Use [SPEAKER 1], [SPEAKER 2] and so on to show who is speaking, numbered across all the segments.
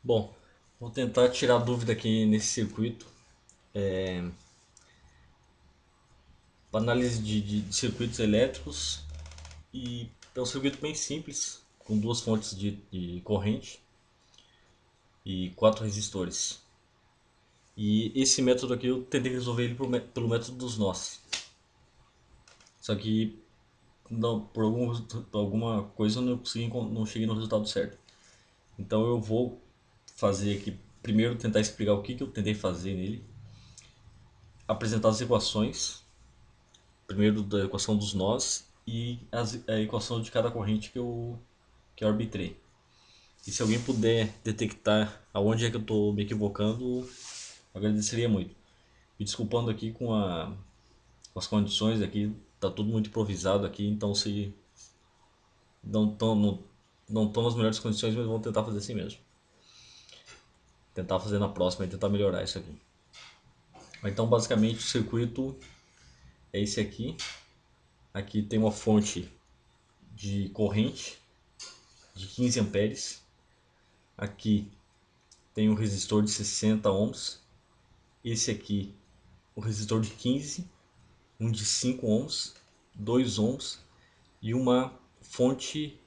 [SPEAKER 1] Bom, vou tentar tirar a dúvida aqui nesse circuito. Para análise de circuitos elétricos, e é um circuito bem simples, com duas fontes de corrente e quatro resistores. E esse método aqui eu tentei resolver ele pelo método dos nós. Só que não, por alguma coisa eu não consegui, não cheguei no resultado certo. Então eu vou fazer aqui, primeiro tentar explicar o que eu tentei fazer nele, apresentar as equações, primeiro da equação dos nós e a equação de cada corrente que eu arbitrei. E se alguém puder detectar aonde é que eu estou me equivocando, agradeceria muito. Me desculpando aqui com as condições aqui, tá tudo muito improvisado aqui, então se não estão nas melhores condições, mas vamos tentar fazer assim mesmo. Tentar fazer na próxima e tentar melhorar isso aqui. Então basicamente o circuito é esse aqui. Aqui tem uma fonte de corrente de 15 amperes. Aqui tem um resistor de 60 ohms. Esse aqui, o resistor de 15, um de 5 ohms, 2 ohms e uma fonte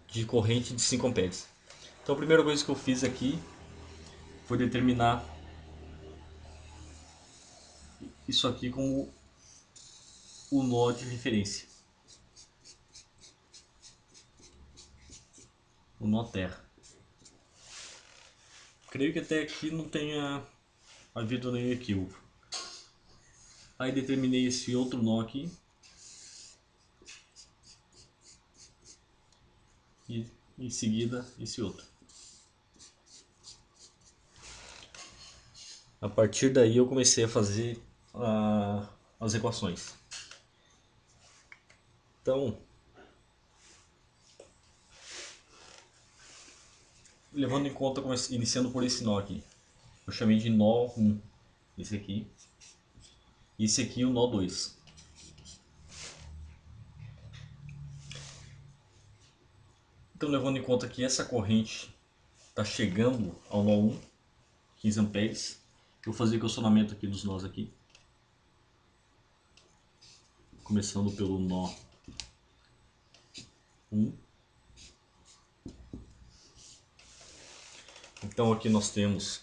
[SPEAKER 1] de corrente de 5 amperes. Então a primeira coisa que eu fiz aqui foi determinar isso aqui como o nó de referência, o nó terra. Creio que até aqui não tenha havido nenhum equívoco. Aí determinei esse outro nó aqui e em seguida esse outro. A partir daí eu comecei a fazer as equações. Então, levando em conta, iniciando por esse nó aqui, eu chamei de nó 1, esse aqui, e esse aqui o nó 2. Então, levando em conta que essa corrente está chegando ao nó 1, 15 amperes, eu vou fazer o equacionamento aqui dos nós aqui, começando pelo nó 1. Então aqui nós temos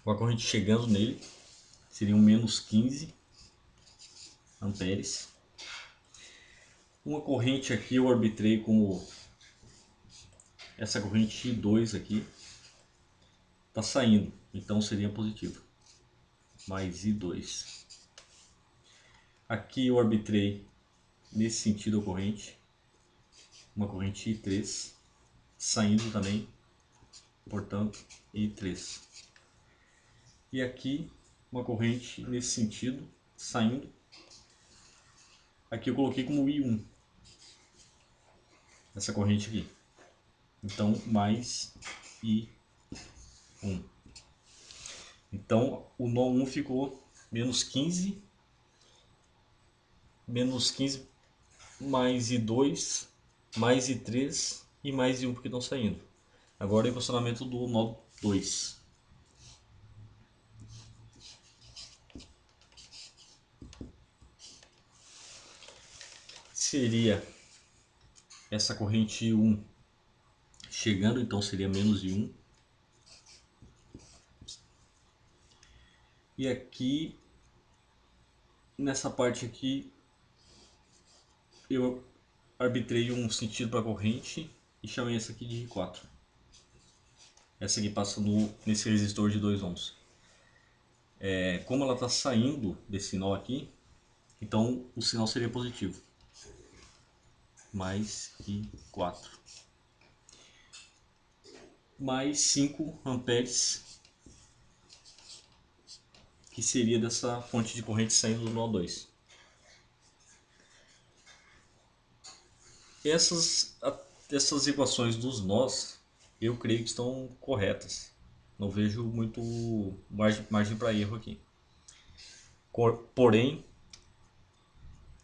[SPEAKER 1] uma corrente chegando nele, seriam menos 15 amperes. Uma corrente aqui eu arbitrei como essa corrente 2 aqui está saindo, então seria positivo, mais I2. Aqui eu arbitrei nesse sentido a corrente, uma corrente I3 saindo também, portanto I3. E aqui uma corrente nesse sentido saindo, aqui eu coloquei como I1, essa corrente aqui, então mais I1. Então o nó 1 ficou menos 15 mais I2 mais I3 e mais I1 porque estão saindo. Agora o equacionamento do nó 2. Seria essa corrente I1 chegando, então seria menos I1. E aqui, nessa parte aqui, eu arbitrei um sentido para a corrente e chamei essa aqui de I4. Essa aqui passa nesse resistor de 2 ohms. Como ela está saindo desse nó aqui, então o sinal seria positivo. Mais I4. Mais 5 amperes, que seria dessa fonte de corrente saindo do nó 2. Essas equações dos nós, eu creio que estão corretas. Não vejo muito margem para erro aqui. Porém,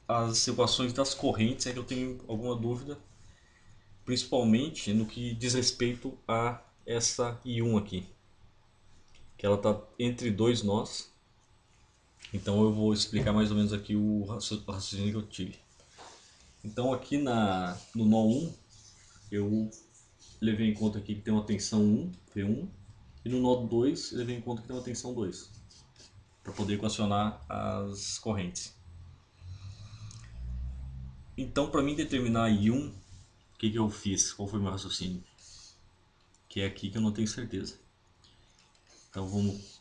[SPEAKER 1] as equações das correntes é que eu tenho alguma dúvida, principalmente no que diz respeito a essa I1 aqui, que ela está entre dois nós. Então eu vou explicar mais ou menos aqui o raciocínio que eu tive. Então aqui no nó 1 eu levei em conta aqui que tem uma tensão 1, V1, e no nó 2 eu levei em conta que tem uma tensão 2, para poder equacionar as correntes. Então para mim determinar I1, o que eu fiz? Qual foi o meu raciocínio? Que é aqui que eu não tenho certeza. Então vamos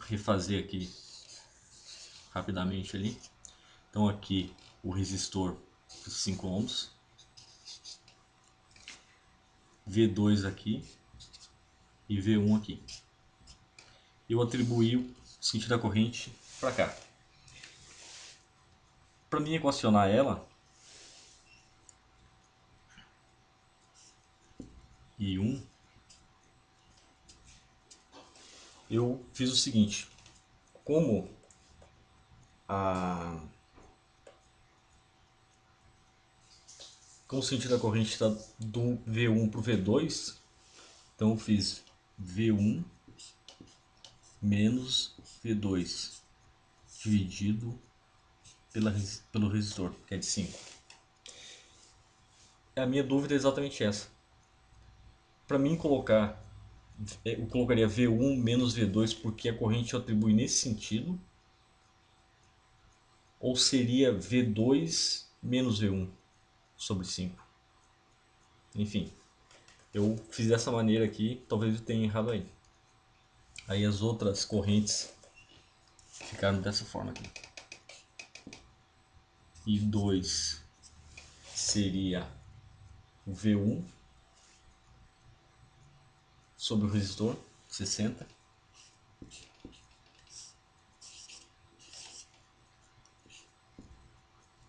[SPEAKER 1] refazer aqui rapidamente ali. Então aqui o resistor 5 ohms, V2 aqui e V1 aqui. Eu atribuí o sentido da corrente para cá. Para mim equacionar ela, I1, eu fiz o seguinte: como a como o sentido da corrente está do V1 para o V2, então eu fiz V1 menos V2 dividido pelo resistor, que é de 5. A minha dúvida é exatamente essa. Para mim colocar, eu colocaria V1 menos V2 porque a corrente eu atribui nesse sentido, ou seria V2 menos V1 sobre 5? Enfim, eu fiz dessa maneira aqui, talvez eu tenha errado aí. Aí as outras correntes ficaram dessa forma aqui. E 2 seria o V1 sobre o resistor 60.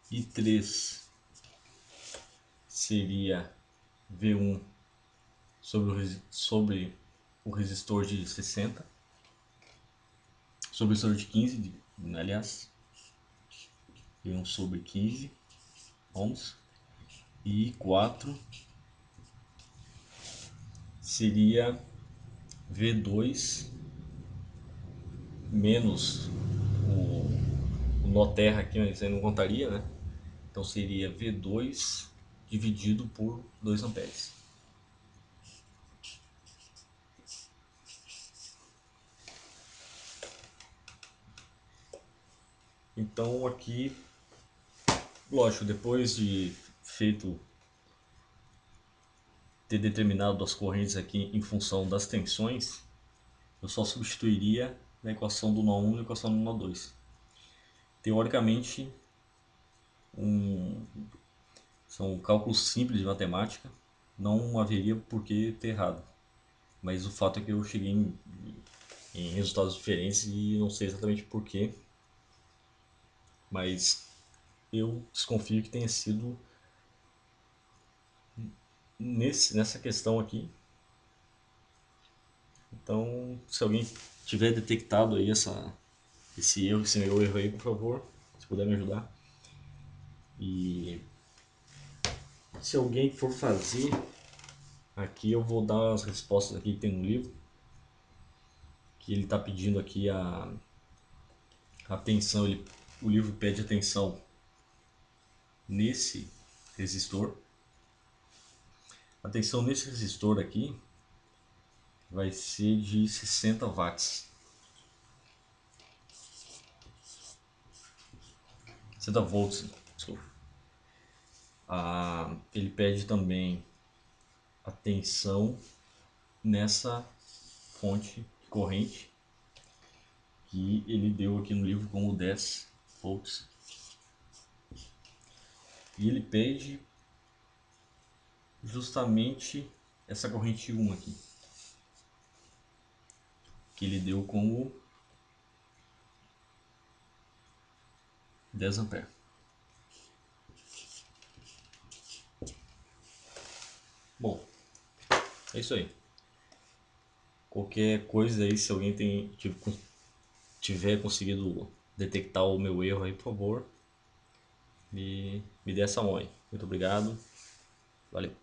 [SPEAKER 1] E 3 seria V1 sobre o resistor de 60. Sobre o resistor de 15, aliás. V1 sobre 15 ohms. E 4 seria V2 menos o nó terra aqui, mas aí não contaria, né? Então seria V2 dividido por 2 amperes. Então aqui, lógico, depois de feito ter determinado as correntes aqui em função das tensões, eu só substituiria na equação do nó 1 e na equação do nó 2. Teoricamente, são cálculos simples de matemática, não haveria por que ter errado. Mas o fato é que eu cheguei em resultados diferentes e não sei exatamente porquê, mas eu desconfio que tenha sido nessa questão aqui. Então, se alguém tiver detectado aí esse meu erro aí, por favor, se puder me ajudar. E se alguém for fazer, aqui eu vou dar as respostas aqui que tem no livro, que ele está pedindo aqui a atenção, o livro pede atenção nesse resistor. A tensão nesse resistor aqui vai ser de 60 watts. 60 volts, desculpa. Ele pede também a tensão nessa fonte de corrente que ele deu aqui no livro como 10 volts. E ele pede justamente essa corrente 1 aqui, que ele deu como 10 amperes. Bom, é isso aí. Qualquer coisa aí, se alguém tiver conseguido detectar o meu erro aí, por favor, me dê essa mão aí. Muito obrigado. Valeu.